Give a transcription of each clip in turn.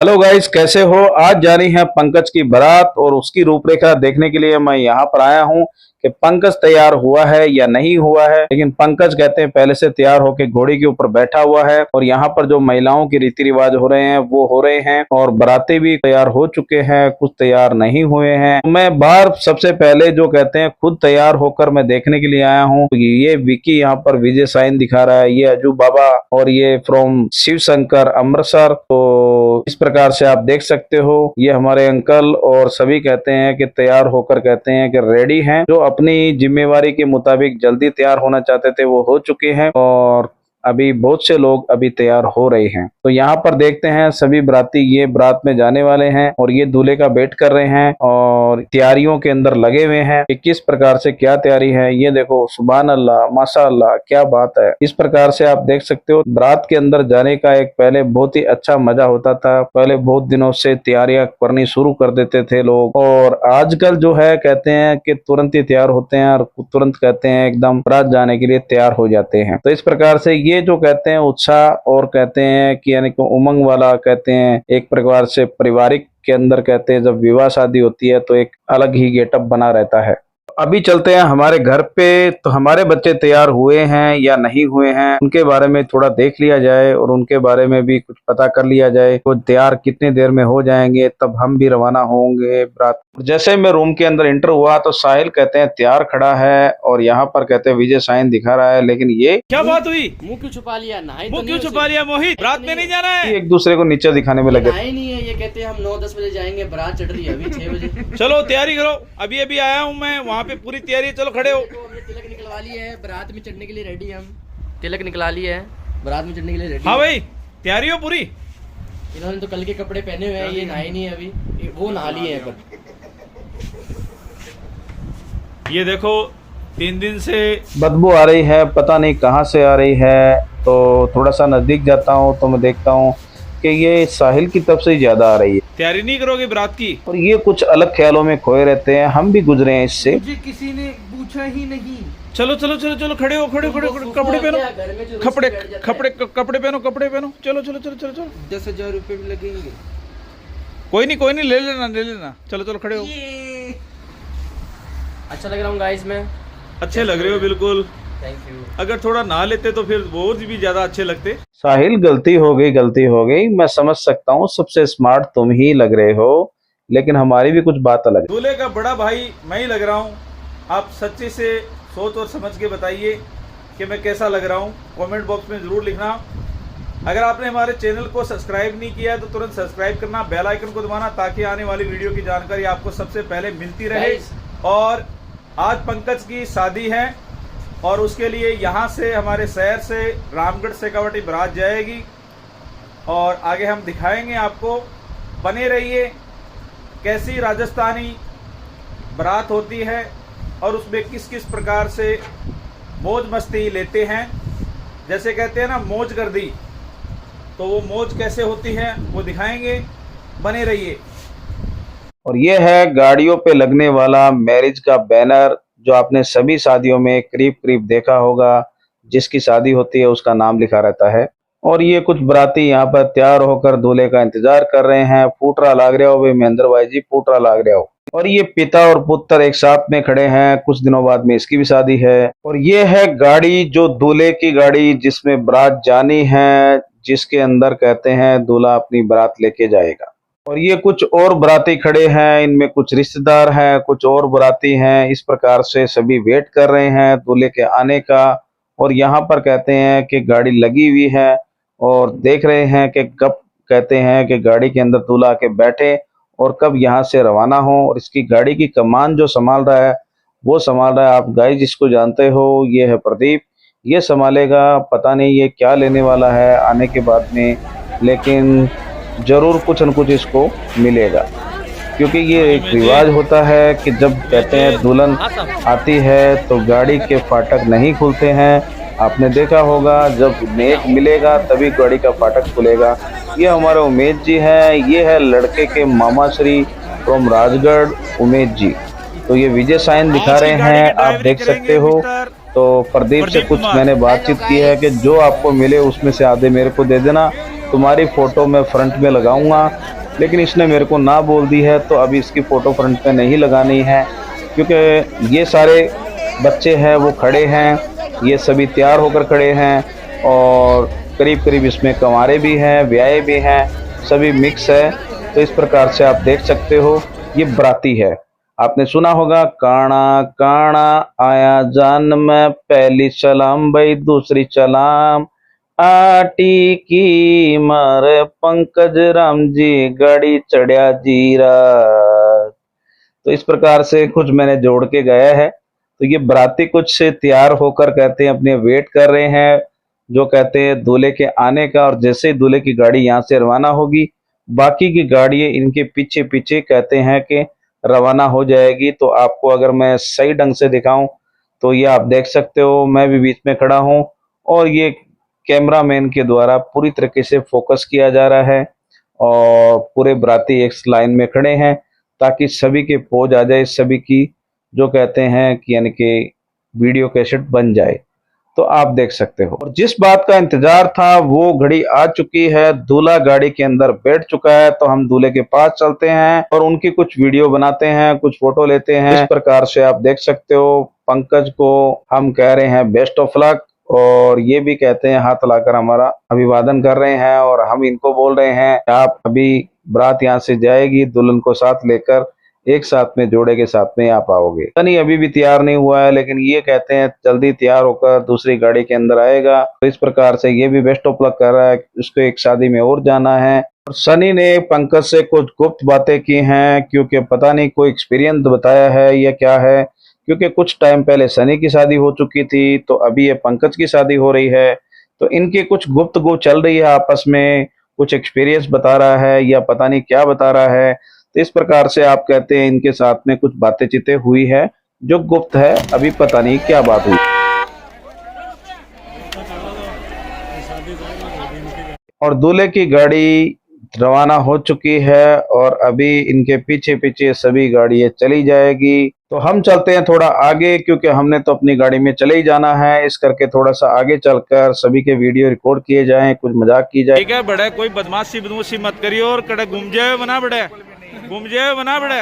Hello guys, कैसे हो। आज जा रही है पंकज की बारात और उसकी रूपरेखा देखने के लिए मैं यहाँ पर आया हूँ कि पंकज तैयार हुआ है या नहीं हुआ है। लेकिन पंकज कहते हैं पहले से तैयार होकर घोड़ी के ऊपर बैठा हुआ है और यहाँ पर जो महिलाओं के रीति रिवाज हो रहे हैं वो हो रहे हैं और बाराती भी तैयार हो चुके हैं, कुछ तैयार नहीं हुए हैं। तो मैं बाहर सबसे पहले जो कहते हैं खुद तैयार होकर मैं देखने के लिए आया हूँ। तो ये विकी यहाँ पर विजय साइन दिखा रहा है, ये अजू बाबा और ये फ्रॉम शिव शंकर अमृतसर। तो इस प्रकार से आप देख सकते हो ये हमारे अंकल और सभी कहते हैं कि तैयार होकर कहते हैं कि रेडी हैं। जो अपनी जिम्मेवारी के मुताबिक जल्दी तैयार होना चाहते थे वो हो चुके हैं और अभी बहुत से लोग अभी तैयार हो रहे हैं। तो यहाँ पर देखते हैं सभी बाराती ये बारात में जाने वाले हैं और ये दूल्हे का वेट कर रहे हैं और तैयारियों के अंदर लगे हुए हैं कि किस प्रकार से क्या तैयारी है। ये देखो, सुभान अल्लाह, माशाअल्लाह, क्या बात है। इस प्रकार से आप देख सकते हो बारात के अंदर जाने का एक पहले बहुत ही अच्छा मजा होता था। पहले बहुत दिनों से तैयारियां करनी शुरू कर देते थे लोग और आजकल जो है कहते हैं कि तुरंत ही तैयार होते हैं और तुरंत कहते हैं एकदम बारात जाने के लिए तैयार हो जाते हैं। तो इस प्रकार से ये जो कहते हैं उत्साह और कहते हैं कि यानी कि उमंग वाला कहते हैं एक प्रकार से पारिवारिक के अंदर कहते हैं जब विवाह शादी होती है तो एक अलग ही गेटअप बना रहता है। अभी चलते हैं हमारे घर पे, तो हमारे बच्चे तैयार हुए हैं या नहीं हुए हैं उनके बारे में थोड़ा देख लिया जाए और उनके बारे में भी कुछ पता कर लिया जाए। तो तैयार कितनी देर में हो जाएंगे तब हम भी रवाना होंगे बारात। जैसे मैं रूम के अंदर एंटर हुआ तो साहिल कहते हैं तैयार खड़ा है और यहाँ पर कहते हैं विजय साइन दिखा रहा है। लेकिन ये क्या बात हुई? मुंह क्यों छुपा लिया? नहाई मुंह तो क्यों नहीं छुपा लिया मोहित? रात में नहीं जाना है। एक दूसरे को नीचे दिखाने में लगे। नहाई नहीं है, ये कहते हैं हम 9-10 बजे जाएंगे, बारात चढ़ रही है अभी 6 बजे। चलो तैयारी करो, अभी अभी आया हूँ मैं, वहाँ पे पूरी तैयारी। चलो खड़े हो। देखो, हमने तिलक निकलवा लिए है, बारात में चढ़ने के लिए रेडी हम। तिलक निकला लिए है, बारात में चढ़ने के लिए रेडी। हाँ भाई, तैयारी हो पूरी? इन्होंने तो कल के कपड़े पहने हुए हैं, ये नहाए नहीं है अभी, वो नहा लिए हैं। पर ये देखो 3 दिन से बदबू आ रही है, पता नहीं कहाँ से आ रही है। तो थोड़ा सा नजदीक जाता हूँ तो मैं देखता हूँ कि ये साहिल की तरफ से ही ज्यादा आ रही है। तैयारी नहीं करोगे बारात की? और ये कुछ अलग ख्यालों में खोए रहते हैं, हम भी गुजरे हैं इससे। मुझे किसी ने पूछा ही नहीं। चलो चलो चलो चलो, खड़े हो, खड़े खड़े खड़े, कपड़े पहनो, कपड़े कपड़े कपड़े पहनो, कपड़े पहनो। चलो चलो चलो चलो चलो। 10,000 रुपए भी लगेंगे। कोई नहीं, ले लेना ले लेना। चलो चलो खड़े हो। अच्छा लग रहा हूँ गाइस मैं। अच्छे लग रहे हो बिल्कुल। Thank you. अगर थोड़ा नहा लेते तो फिर वो भी ज्यादा अच्छे लगते। साहिल गलती हो गई, मैं समझ सकता हूँ, सबसे स्मार्ट तुम ही लग रहे हो, लेकिन हमारी भी कुछ बात अलग है। दूल्हे का बड़ा भाई मैं ही लग रहा हूँ। आप सच्चे से सोच और समझ के बताइए कि मैं कैसा लग रहा हूँ। कमेंट बॉक्स में ज़रूर लिखना। अगर आपने हमारे चैनल को सब्सक्राइब नहीं किया है तो तुरंत सब्सक्राइब करना, बेल आइकन को दबाना ताकि आने वाली वीडियो की जानकारी आपको सबसे पहले मिलती रहे। और आज पंकज की शादी है और उसके लिए यहाँ से हमारे शहर से रामगढ़ शेखावाटी बारात जाएगी और आगे हम दिखाएंगे आपको। बने रहिए कैसी राजस्थानी बारात होती है और उसमें किस किस प्रकार से मौज मस्ती लेते हैं। जैसे कहते हैं ना मौज कर दी, तो वो मौज कैसे होती है वो दिखाएंगे। बने रहिए। और ये है गाड़ियों पे लगने वाला मैरिज का बैनर जो आपने सभी शादियों में करीब करीब देखा होगा। जिसकी शादी होती है उसका नाम लिखा रहता है। और ये कुछ बाराती यहाँ पर तैयार होकर दूल्हे का इंतजार कर रहे हैं। फूटरा लाग रहा हो भाई महेंद्र भाई जी, फूटरा लाग रहा हो। और ये पिता और पुत्र एक साथ में खड़े हैं, कुछ दिनों बाद में इसकी भी शादी है। और ये है गाड़ी जो दूल्हे की गाड़ी जिसमें बारात जानी है, जिसके अंदर कहते हैं दूल्हा अपनी बारात लेके जाएगा। और ये कुछ और बाराती खड़े हैं, इनमें कुछ रिश्तेदार हैं, कुछ और बाराती हैं। इस प्रकार से सभी वेट कर रहे हैं दूल्हे के आने का। और यहाँ पर कहते हैं कि गाड़ी लगी हुई है और देख रहे हैं कि कब कहते हैं कि गाड़ी के अंदर दूल्हा के बैठे और कब यहाँ से रवाना हो। और इसकी गाड़ी की कमान जो संभाल रहा है वो संभाल रहा है, आप गाइस जिसको जानते हो, ये है प्रदीप। ये संभालेगा, पता नहीं ये क्या लेने वाला है आने के बाद में, लेकिन जरूर कुछ न कुछ इसको मिलेगा। क्योंकि ये एक रिवाज होता है कि जब कहते हैं दुल्हन आती है तो गाड़ी के फाटक नहीं खुलते हैं। आपने देखा होगा जब नेक मिलेगा तभी गाड़ी का फाटक खुलेगा। ये हमारे उमेश जी हैं, ये है लड़के के मामा श्री फ्रॉम राजगढ़ उमेश जी। तो ये विजय साइन दिखा रहे हैं, आप देख सकते हो। तो प्रदीप से कुछ मैंने बातचीत की है कि जो आपको मिले उसमें से आधे मेरे को दे देना तुम्हारी फ़ोटो मैं फ्रंट में लगाऊंगा, लेकिन इसने मेरे को ना बोल दी है, तो अभी इसकी फ़ोटो फ्रंट में नहीं लगानी है, क्योंकि ये सारे बच्चे हैं वो खड़े हैं, ये सभी तैयार होकर खड़े हैं और करीब करीब इसमें कंवारे भी हैं, ब्याहे भी हैं, सभी मिक्स है। तो इस प्रकार से आप देख सकते हो, ये बराती है। आपने सुना होगा, काना काना आया जान में, पहली सलाम भाई दूसरी सलाम, आटी की मारे पंकज राम जी, गाड़ी चढ़िया जीरा। तो इस प्रकार से कुछ मैंने जोड़ के गया है। तो ये बराती कुछ तैयार होकर कहते हैं अपने वेट कर रहे हैं, जो कहते हैं दूल्हे के आने का, और जैसे ही दूल्हे की गाड़ी यहाँ से रवाना होगी, बाकी की गाड़ियाँ इनके पीछे पीछे कहते हैं कि रवाना हो जाएगी। तो आपको अगर मैं सही ढंग से दिखाऊं तो ये आप देख सकते हो, मैं भी बीच में खड़ा हूं और ये कैमरामैन के द्वारा पूरी तरीके से फोकस किया जा रहा है और पूरे बराती एक लाइन में खड़े हैं ताकि सभी के पोज आ जाए, सभी की जो कहते हैं कि यानी कि वीडियो कैसेट बन जाए। तो आप देख सकते हो, और जिस बात का इंतजार था वो घड़ी आ चुकी है, दूल्हा गाड़ी के अंदर बैठ चुका है। तो हम दूल्हे के पास चलते हैं और उनकी कुछ वीडियो बनाते हैं, कुछ फोटो लेते हैं। इस प्रकार से आप देख सकते हो, पंकज को हम कह रहे हैं बेस्ट ऑफ लक, और ये भी कहते हैं हाथ लाकर हमारा अभिवादन कर रहे हैं, और हम इनको बोल रहे हैं आप अभी बारात यहाँ से जाएगी, दुल्हन को साथ लेकर एक साथ में जोड़े के साथ में आप आओगे। सनी अभी भी तैयार नहीं हुआ है, लेकिन ये कहते हैं जल्दी तैयार होकर दूसरी गाड़ी के अंदर आएगा। तो इस प्रकार से ये भी बेस्ट ऑफ लक कर रहा है, उसको एक शादी में और जाना है। और सनी ने पंकज से कुछ गुप्त बातें की हैं, क्योंकि पता नहीं कोई एक्सपीरियंस बताया है या क्या है, क्योंकि कुछ टाइम पहले सनी की शादी हो चुकी थी, तो अभी ये पंकज की शादी हो रही है। तो इनकी कुछ गुफ्तगू चल रही है आपस में, कुछ एक्सपीरियंस बता रहा है या पता नहीं क्या बता रहा है। तो इस प्रकार से आप कहते हैं इनके साथ में कुछ बातें चितें हुई है जो गुप्त है, अभी पता नहीं क्या बात हुई। और दूल्हे की गाड़ी रवाना हो चुकी है और अभी इनके पीछे पीछे सभी गाड़ियां चली जाएगी। तो हम चलते हैं थोड़ा आगे, क्योंकि हमने तो अपनी गाड़ी में चले ही जाना है। इस करके थोड़ा सा आगे चलकर सभी के वीडियो रिकॉर्ड किए जाएं, कुछ मजाक की जाए। ठीक है बड़े, कोई बदमाशी मत करिए और कड़े घूम जाए बना बड़े, घूम जाए बना बड़े,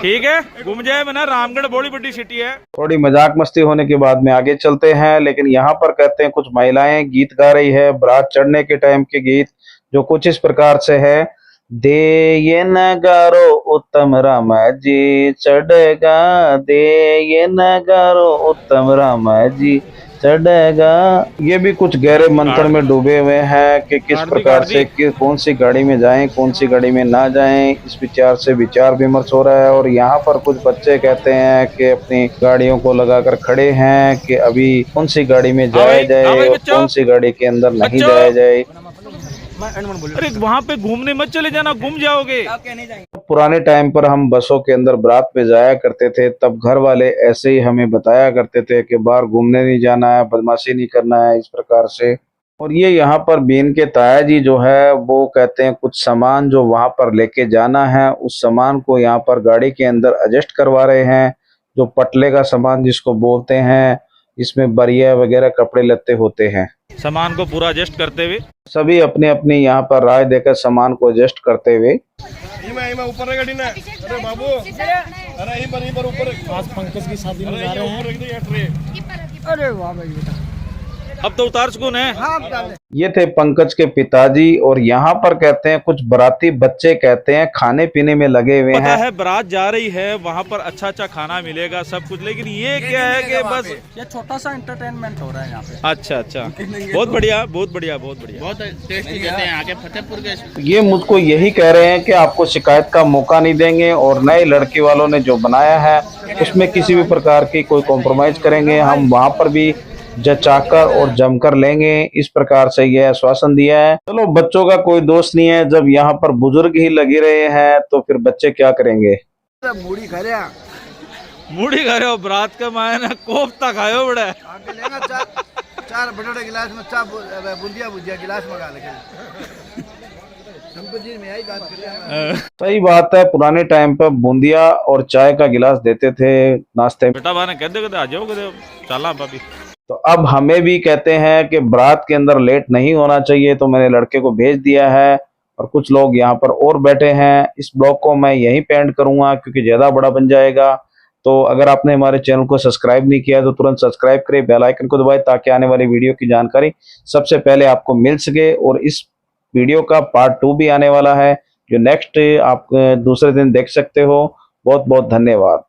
ठीक है घूम जाए बना। रामगढ़ बड़ी बड़ी सिटी है। थोड़ी मजाक मस्ती होने के बाद में आगे चलते हैं, लेकिन यहाँ पर कहते हैं कुछ महिलाएं गीत गा रही है, बारात चढ़ने के टाइम के गीत, जो कुछ इस प्रकार से है। दे ये नगारो उत्तम राम जी चढ़ेगा, दे ये नगारो उत्तम राम जी चढ़ेगा। ये भी कुछ गहरे मंत्र में डूबे हुए हैं कि किस प्रकार से कौन सी गाड़ी में जाएं, कौन सी गाड़ी में ना जाएं, इस विचार से विचार विमर्श हो रहा है। और यहाँ पर कुछ बच्चे कहते हैं कि अपनी गाड़ियों को लगाकर खड़े हैं कि अभी कौन सी गाड़ी में जाया जाए और कौन सी गाड़ी के अंदर नहीं जाया जाए। अरे वहाँ पे घूमने मत चले जाना, घूम जाओगे। पुराने टाइम पर हम बसों के अंदर बारात में जाया करते थे, तब घर वाले ऐसे ही हमें बताया करते थे कि बाहर घूमने नहीं जाना है, बदमाशी नहीं करना है, इस प्रकार से। और ये यहाँ पर बीन के ताया जी जो है वो कहते हैं कुछ सामान जो वहाँ पर लेके जाना है, उस सामान को यहाँ पर गाड़ी के अंदर एडजस्ट करवा रहे हैं। जो पटले का सामान जिसको बोलते हैं, इसमें बरिया वगैरह कपड़े लत्ते होते हैं, सामान को पूरा एडजस्ट करते हुए सभी अपने अपने यहाँ पर राय देकर सामान को एडजस्ट करते हुए। ऊपर गाड़ी ना, अरे बाबू, अरे ऊपर आज पंकज की शादी में जा रहे हैं। अरे वाह भाई बेटा, अब तो उतार सुकून है। ये थे पंकज के पिताजी, और यहाँ पर कहते हैं कुछ बराती बच्चे कहते हैं खाने पीने में लगे हुए पता हैं। है बारात जा रही है, वहाँ पर अच्छा अच्छा खाना मिलेगा सब कुछ, लेकिन ये क्या है कि बस ये छोटा सा एंटरटेनमेंट हो रहा है यहाँ पे। अच्छा अच्छा, बहुत बढ़िया बहुत बढ़िया बहुत बढ़िया, बहुत टेस्टी कहते हैं आगे फतेहपुर के। ये मुझको यही कह रहे हैं कि आपको शिकायत का मौका नहीं देंगे, और नए लड़की वालों ने जो बनाया है उसमें किसी भी प्रकार की कोई कॉम्प्रोमाइज करेंगे, हम वहाँ पर भी जचाकर और जमकर लेंगे, इस प्रकार से यह आश्वासन दिया है। चलो बच्चों का कोई दोष नहीं है, जब यहाँ पर बुजुर्ग ही लगे रहे हैं तो फिर बच्चे क्या करेंगे। मूड़ी खा रहा, मूढ़ी खा रहे हो, बरात का मायना कोफ्ता खायो बड़ा। आगे लेना चार बड़े गिलास में चा बुंदिया भुजिया गिलास मंगा लेके। में यही बात कर रहे हैं। सही बात है, पुराने टाइम पर बूंदिया और चाय का गिलास देते थे नाश्ते में। बेटा बाने कहते कहते आ जाओ कहते चला भाभी। तो अब हमें भी कहते हैं कि बारात के अंदर लेट नहीं होना चाहिए, तो मैंने लड़के को भेज दिया है और कुछ लोग यहाँ पर और बैठे हैं। इस ब्लॉग को मैं यहीं पे एंड करूँगा क्योंकि ज़्यादा बड़ा बन जाएगा। तो अगर आपने हमारे चैनल को सब्सक्राइब नहीं किया है तो तुरंत सब्सक्राइब करें, बेल आइकन को दबाएं ताकि आने वाली वीडियो की जानकारी सबसे पहले आपको मिल सके। और इस वीडियो का पार्ट 2 भी आने वाला है जो नेक्स्ट आप दूसरे दिन देख सकते हो। बहुत बहुत धन्यवाद।